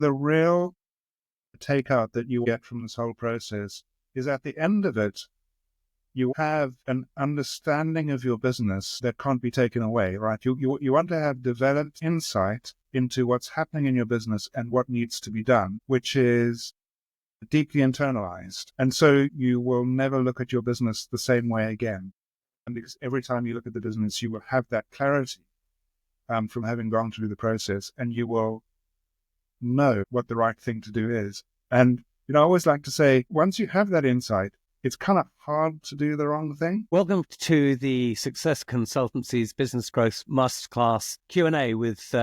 The real takeout that you get from this whole process is at the end of it, you have an understanding of your business that can't be taken away, right? You want to have developed insight into what's happening in your business and what needs to be done, which is deeply internalized. And so you will never look at your business the same way again. And because every time you look at the business, you will have that clarity from having gone through the process, and you will know what the right thing to do is. And, I always like to say, once you have that insight, it's kind of hard to do the wrong thing. Welcome to the Success Consultancy's Business Growth Masterclass Q&A with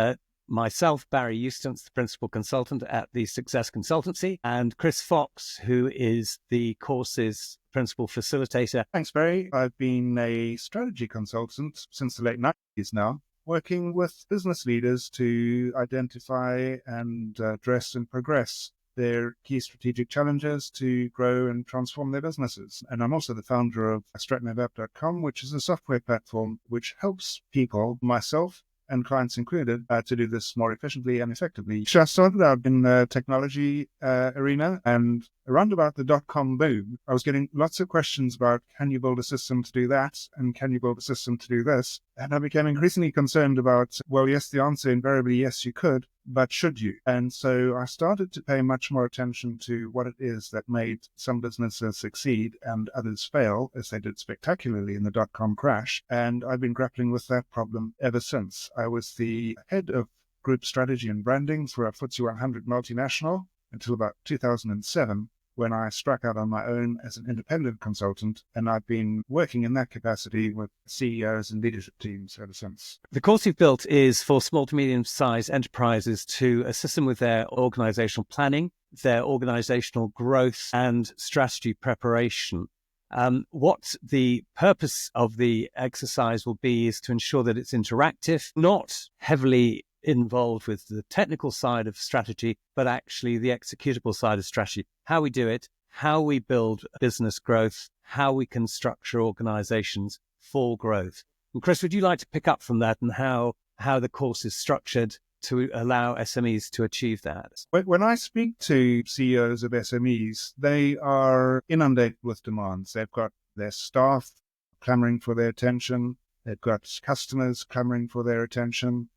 myself, Barry Eustance, the Principal Consultant at the Success Consultancy, and Chris Fox, who is the course's Principal Facilitator. Thanks, Barry. I've been a strategy consultant since the late 90s now, working with business leaders to identify and address and progress their key strategic challenges to grow and transform their businesses. And I'm also the founder of StratNav.com, which is a software platform which helps people, myself and clients included, to do this more efficiently and effectively. So I started out in the technology arena, and around about the dot-com boom, I was getting lots of questions about, can you build a system to do that? And can you build a system to do this? And I became increasingly concerned about, well, yes, the answer invariably, yes, you could, but should you? And so I started to pay much more attention to what it is that made some businesses succeed and others fail, as they did spectacularly in the dot-com crash. And I've been grappling with that problem ever since. I was the head of group strategy and branding for a FTSE 100 multinational until about 2007, when I struck out on my own as an independent consultant, and I've been working in that capacity with CEOs and leadership teams ever since. The course you've built is for small to medium-sized enterprises to assist them with their organizational planning, their organizational growth, and strategy preparation. What the purpose of the exercise will be is to ensure that it's interactive, not heavily involved with the technical side of strategy, but actually the executable side of strategy. How we do it, how we build business growth, how we can structure organizations for growth. And Chris, would you like to pick up from that and how the course is structured to allow SMEs to achieve that? When I speak to CEOs of SMEs, they are inundated with demands. They've got their staff clamoring for their attention. They've got customers clamoring for their attention.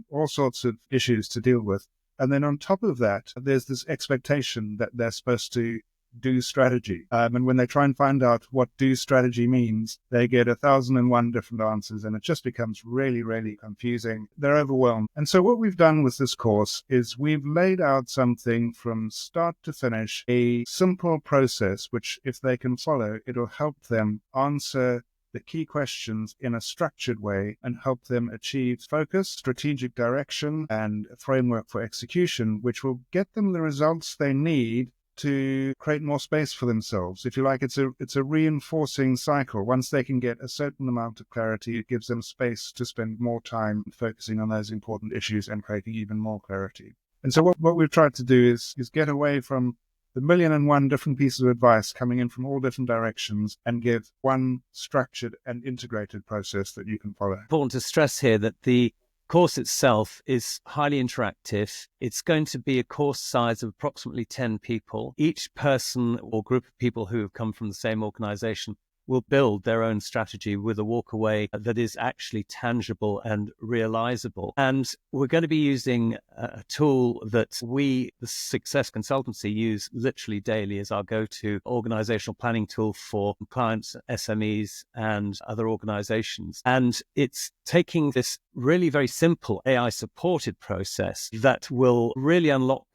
All sorts of issues to deal with. And then on top of that, there's this expectation that they're supposed to do strategy. And when they try and find out what do strategy means, they get 1,001 different answers, and it just becomes really, really confusing. They're overwhelmed. And so what we've done with this course is we've laid out something from start to finish, a simple process, which if they can follow, it'll help them answer the key questions in a structured way and help them achieve focus, strategic direction, and a framework for execution, which will get them the results they need to create more space for themselves. If you like, it's a reinforcing cycle. Once they can get a certain amount of clarity, it gives them space to spend more time focusing on those important issues and creating even more clarity. And so what we've tried to do is get away from the 1,000,001 different pieces of advice coming in from all different directions and give one structured and integrated process that you can follow. Important to stress here that the course itself is highly interactive. It's going to be a course size of approximately 10 people. Each person or group of people who have come from the same organization will build their own strategy with a walkaway that is actually tangible and realizable. And we're going to be using a tool that we, the Success Consultancy, use literally daily as our go-to organizational planning tool for clients, SMEs, and other organizations. And it's taking this really very simple AI-supported process that will really unlock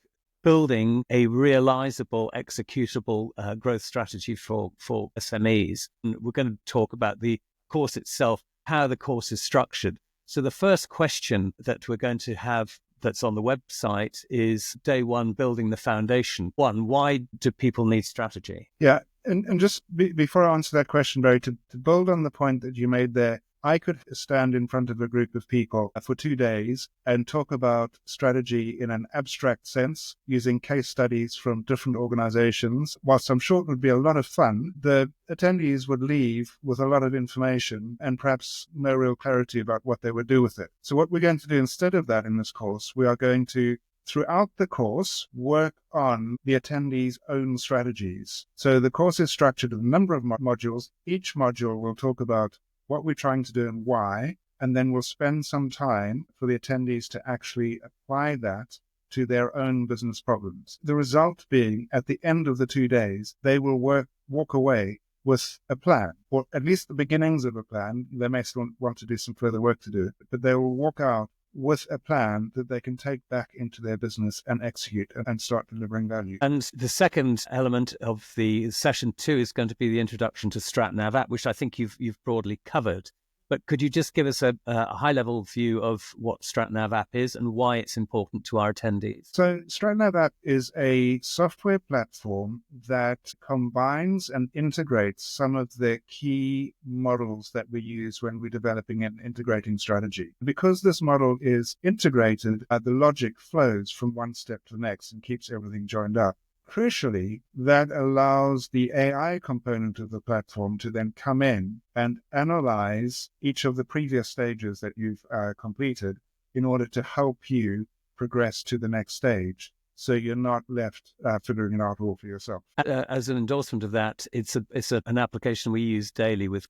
building a realizable, executable growth strategy for SMEs. And we're going to talk about the course itself, how the course is structured. So the first question that we're going to have that's on the website is day one, building the foundation. One, why do people need strategy? Yeah, and just before I answer that question, Barry, to build on the point that you made there, I could stand in front of a group of people for 2 days and talk about strategy in an abstract sense, using case studies from different organizations. Whilst I'm sure it would be a lot of fun, the attendees would leave with a lot of information and perhaps no real clarity about what they would do with it. So what we're going to do instead of that in this course, we are going to throughout the course, work on the attendees' own strategies. So the course is structured with a number of modules. Each module will talk about what we're trying to do and why, and then we'll spend some time for the attendees to actually apply that to their own business problems. The result being, at the end of the 2 days, they will walk away with a plan, or at least the beginnings of a plan. They may still want to do some further work to do it, but they will walk out with a plan that they can take back into their business and execute and start delivering value. And the second element of the session 2 is going to be the introduction to StratNav app, which I think you've broadly covered. But could you just give us a high-level view of what StratNav app is and why it's important to our attendees? So StratNav app is a software platform that combines and integrates some of the key models that we use when we're developing and integrating strategy. Because this model is integrated, the logic flows from one step to the next and keeps everything joined up. Crucially, that allows the AI component of the platform to then come in and analyze each of the previous stages that you've completed in order to help you progress to the next stage, so you're not left figuring it out all for yourself. As an endorsement of that, it's an application we use daily with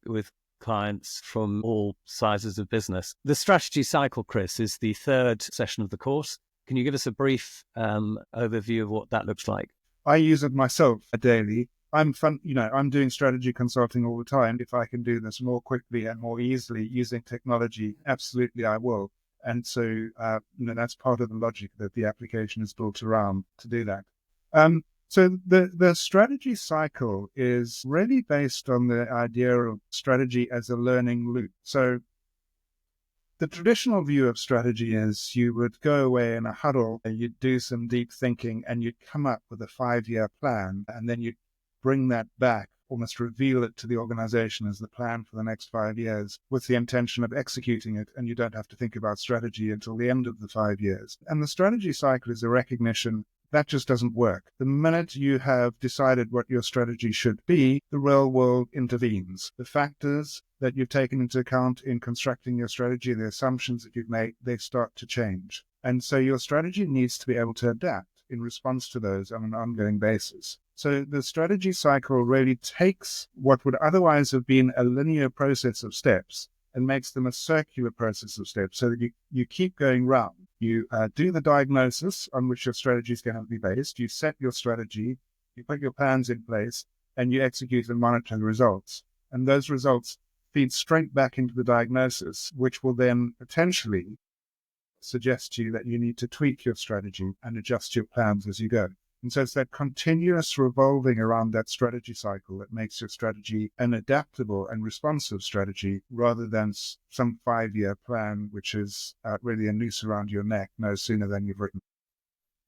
clients from all sizes of business. The strategy cycle, Chris, is the third session of the course. Can you give us a brief overview of what that looks like? I use it myself daily. I'm doing strategy consulting all the time. If I can do this more quickly and more easily using technology, absolutely I will. And so, that's part of the logic that the application is built around to do that. So the strategy cycle is really based on the idea of strategy as a learning loop. So the traditional view of strategy is you would go away in a huddle and you'd do some deep thinking and you'd come up with a 5-year plan, and then you'd bring that back, almost reveal it to the organization as the plan for the next 5 years with the intention of executing it. And you don't have to think about strategy until the end of the 5 years. And the strategy cycle is a recognition that just doesn't work. The minute you have decided what your strategy should be, the real world intervenes. The factors that you've taken into account in constructing your strategy, the assumptions that you've made, they start to change. And so your strategy needs to be able to adapt in response to those on an ongoing basis. So the strategy cycle really takes what would otherwise have been a linear process of steps and makes them a circular process of steps, so that you keep going round. You do the diagnosis on which your strategy is going to be based. You set your strategy, you put your plans in place, and you execute and monitor the results. And those results feed straight back into the diagnosis, which will then potentially suggest to you that you need to tweak your strategy and adjust your plans as you go. And so it's that continuous revolving around that strategy cycle that makes your strategy an adaptable and responsive strategy, rather than some 5-year plan, which is really a noose around your neck no sooner than you've written.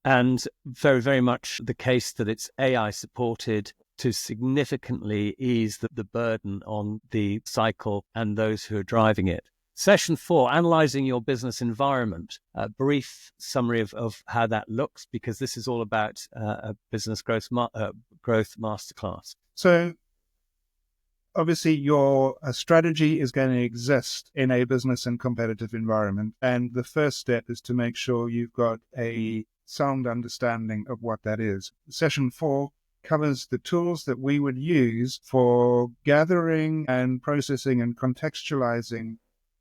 And very, very much the case that it's AI supported to significantly ease the burden on the cycle and those who are driving it. Session 4, analyzing your business environment. A brief summary of how that looks, because this is all about a business growth masterclass. So obviously your strategy is going to exist in a business and competitive environment. And the first step is to make sure you've got a sound understanding of what that is. Session 4 covers the tools that we would use for gathering and processing and contextualizing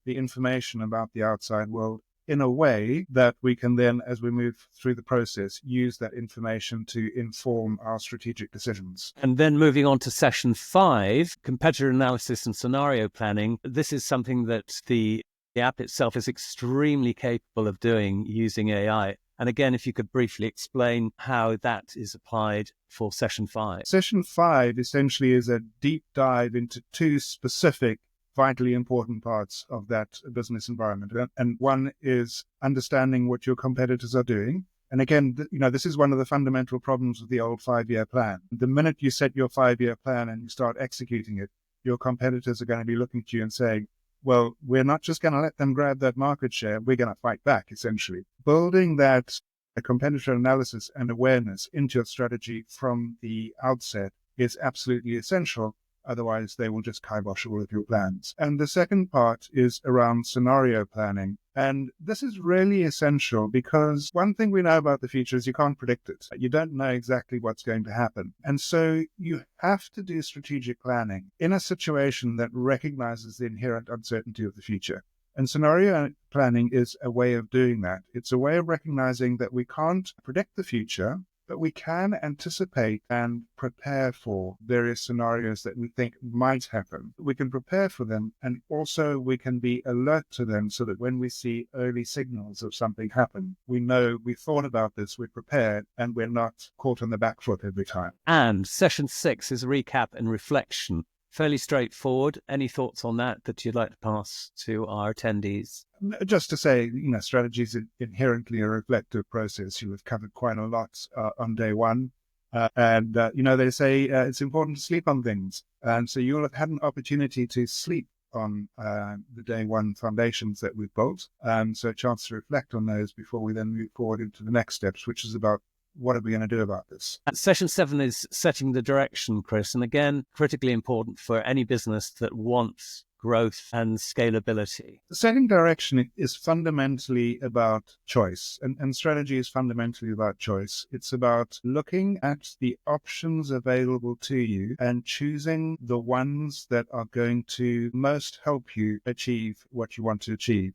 the information about the outside world in a way that we can then, as we move through the process, use that information to inform our strategic decisions. And then moving on to session 5, competitor analysis and scenario planning. This is something that the app itself is extremely capable of doing using AI. And again, if you could briefly explain how that is applied for session 5. Session 5 essentially is a deep dive into 2 specific vitally important parts of that business environment. And one is understanding what your competitors are doing. And again, this is one of the fundamental problems with the old 5-year plan. The minute you set your 5-year plan and you start executing it, your competitors are going to be looking at you and saying, well, we're not just going to let them grab that market share, we're going to fight back, essentially. Building that competitor analysis and awareness into your strategy from the outset is absolutely essential. Otherwise, they will just kibosh all of your plans. And the second part is around scenario planning. And this is really essential because one thing we know about the future is you can't predict it. You don't know exactly what's going to happen. And so you have to do strategic planning in a situation that recognizes the inherent uncertainty of the future. And scenario planning is a way of doing that. It's a way of recognizing that we can't predict the future, but we can anticipate and prepare for various scenarios that we think might happen. We can prepare for them, and also we can be alert to them so that when we see early signals of something happen, we know we thought about this, we're prepared, and we're not caught on the back foot every time. And session 6 is recap and reflection. Fairly straightforward. Any thoughts on that you'd like to pass to our attendees? Just to say, strategy is inherently a reflective process. You have covered quite a lot on day one. They say it's important to sleep on things. And so you'll have had an opportunity to sleep on the day one foundations that we've built. So a chance to reflect on those before we then move forward into the next steps, which is about what are we going to do about this? Session 7 is setting the direction, Chris. And again, critically important for any business that wants growth and scalability. Setting direction is fundamentally about choice, and strategy is fundamentally about choice. It's about looking at the options available to you and choosing the ones that are going to most help you achieve what you want to achieve.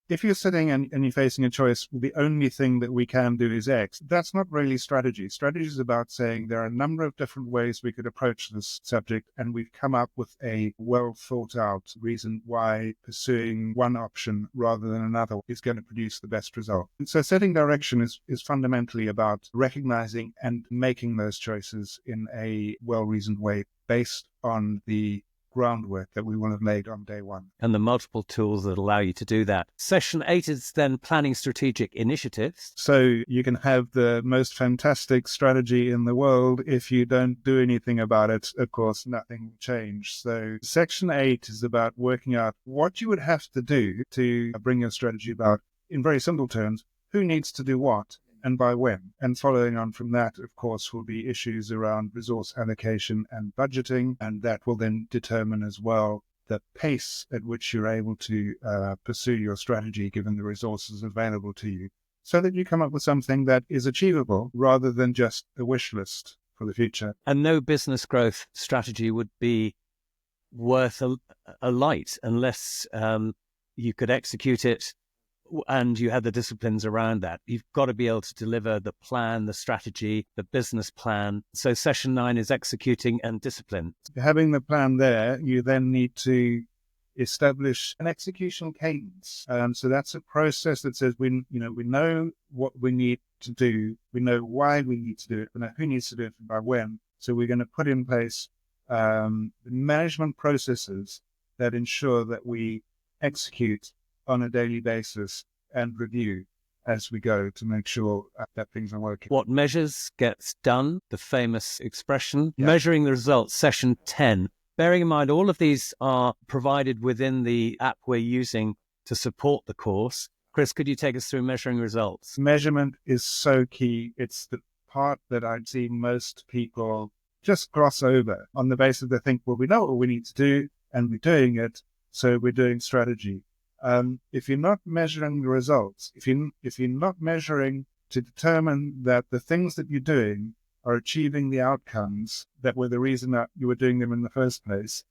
If you're sitting and you're facing a choice, the only thing that we can do is X. That's not really strategy. Strategy is about saying there are a number of different ways we could approach this subject, and we've come up with a well thought out reason why pursuing one option rather than another is going to produce the best result. So setting direction is fundamentally about recognizing and making those choices in a well-reasoned way based on the groundwork that we will have laid on day one. And the multiple tools that allow you to do that. Session 8 is then planning strategic initiatives. So you can have the most fantastic strategy in the world. If you don't do anything about it, of course, nothing will change. So section 8 is about working out what you would have to do to bring your strategy about. In very simple terms, who needs to do what and by when. And following on from that, of course, will be issues around resource allocation and budgeting, and that will then determine as well the pace at which you're able to pursue your strategy given the resources available to you, so that you come up with something that is achievable rather than just a wish list for the future. And no business growth strategy would be worth a light unless you could execute it and you had the disciplines around that. You've got to be able to deliver the plan, the strategy, the business plan. So session 9 is executing and discipline. Having the plan there, you then need to establish an execution cadence. So that's a process that says we know what we need to do, we know why we need to do it, we know who needs to do it and by when. So we're going to put in place management processes that ensure that we execute on a daily basis and review as we go to make sure that things are working. What measures gets done, the famous expression. Yeah. Measuring the results, session 10. Bearing in mind, all of these are provided within the app we're using to support the course. Chris, could you take us through measuring results? Measurement is so key. It's the part that I'd see most people just gloss over on the basis they think, well, we know what we need to do and we're doing it, so we're doing strategy. If you're not measuring the results, if you're not measuring to determine that the things that you're doing are achieving the outcomes that were the reason that you were doing them in the first place,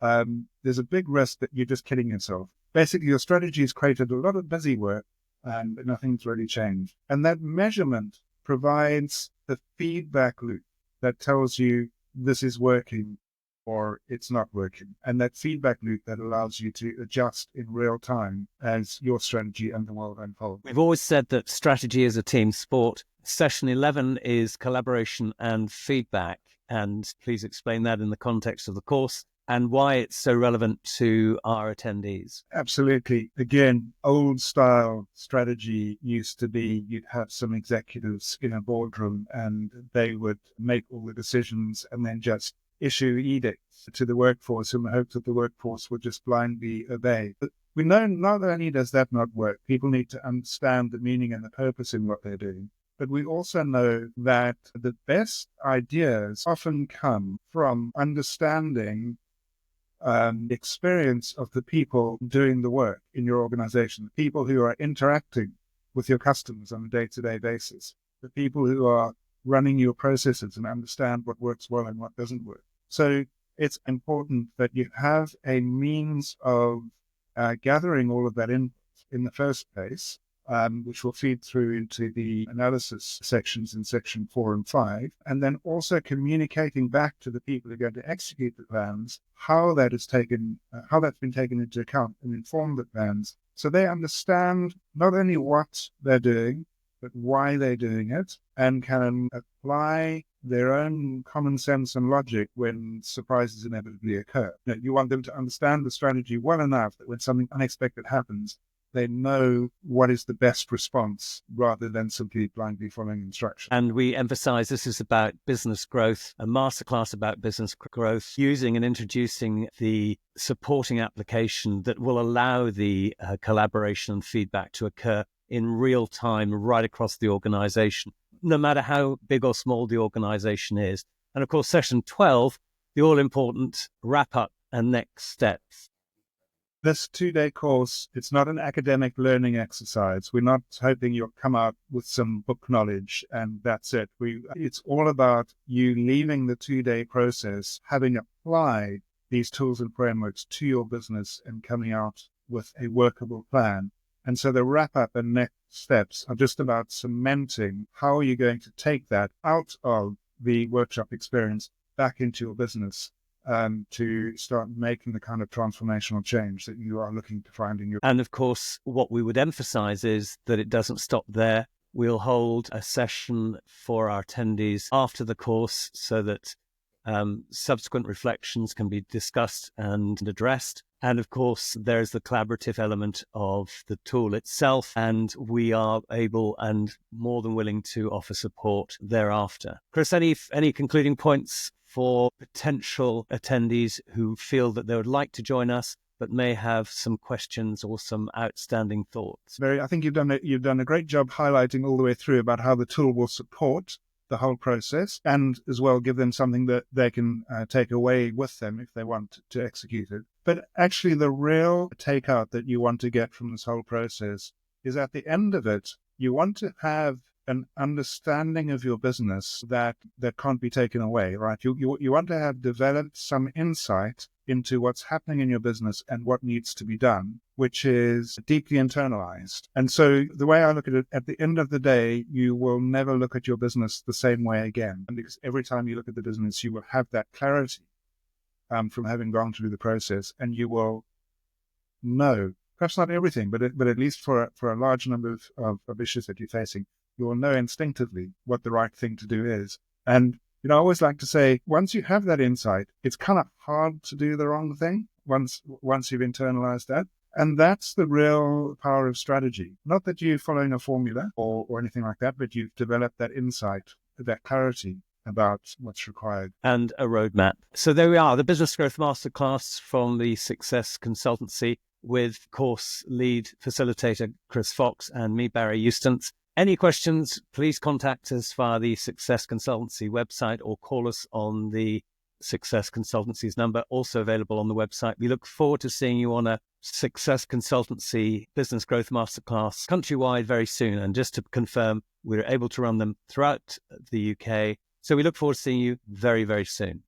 there's a big risk that you're just kidding yourself. Basically, your strategy has created a lot of busy work and nothing's really changed. And that measurement provides the feedback loop that tells you this is working or it's not working. And that feedback loop that allows you to adjust in real time as your strategy and the world unfold. We've always said that strategy is a team sport. Session 11 is collaboration and feedback. And please explain that in the context of the course and why it's so relevant to our attendees. Absolutely. Again, old style strategy used to be you'd have some executives in a boardroom and they would make all the decisions and then just issue edicts to the workforce in the hope that the workforce would just blindly obey. But we know not only does that not work, people need to understand the meaning and the purpose in what they're doing, but we also know that the best ideas often come from understanding experience of the people doing the work in your organization, the people who are interacting with your customers on a day-to-day basis, the people who are running your processes and understand what works well and what doesn't work. So it's important that you have a means of gathering all of that in the first place, which will feed through into the analysis sections in section 4 and 5, and then also communicating back to the people who are going to execute the plans how that is taken, how that's been taken into account and inform the plans, so they understand not only what they're doing, but why they're doing it, and can apply their own common sense and logic when surprises inevitably occur. You want them to understand the strategy well enough that when something unexpected happens, they know what is the best response rather than simply blindly following instructions. And we emphasize this is about business growth, a masterclass about business growth, using and introducing the supporting application that will allow the collaboration and feedback to occur in real time right across the organization, no matter how big or small the organization is. And of course, section 12, the all-important wrap-up and next steps. This 2-day course, it's not an academic learning exercise. We're not hoping you'll come out with some book knowledge and that's it. It's all about you leaving the 2-day process, having applied these tools and frameworks to your business and coming out with a workable plan. And so the wrap-up and next steps are just about cementing how you're going to take that out of the workshop experience back into your business, to start making the kind of transformational change that you are looking to find in your... And of course, what we would emphasize is that it doesn't stop there. We'll hold a session for our attendees after the course so that subsequent reflections can be discussed and addressed. And of course, there's the collaborative element of the tool itself, and we are able and more than willing to offer support thereafter. Chris, any concluding points for potential attendees who feel that they would like to join us but may have some questions or some outstanding thoughts? I think you've done a great job highlighting all the way through about how the tool will support the whole process, and as well give them something that they can take away with them if they want to execute it. But actually the real takeout that you want to get from this whole process is at the end of it, you want to have an understanding of your business that can't be taken away, right? You want to have developed some insight into what's happening in your business and what needs to be done, which is deeply internalized. And so the way I look at it, at the end of the day, you will never look at your business the same way again. And because every time you look at the business, you will have that clarity from having gone through the process, and you will know, perhaps not everything, but at least for a large number of issues that you're facing, you will know instinctively what the right thing to do is. And I always like to say, once you have that insight, it's kind of hard to do the wrong thing once you've internalized that. And that's the real power of strategy. Not that you're following a formula or anything like that, but you've developed that insight, that clarity about what's required. And a roadmap. So there we are, the Business Growth Masterclass from the Success Consultancy with course lead facilitator Chris Fox and me, Barry Eustance. Any questions, please contact us via the Success Consultancy website or call us on the Success Consultancy's number, also available on the website. We look forward to seeing you on a Success Consultancy Business Growth Masterclass countrywide very soon. And just to confirm, we're able to run them throughout the UK. So we look forward to seeing you very, very soon.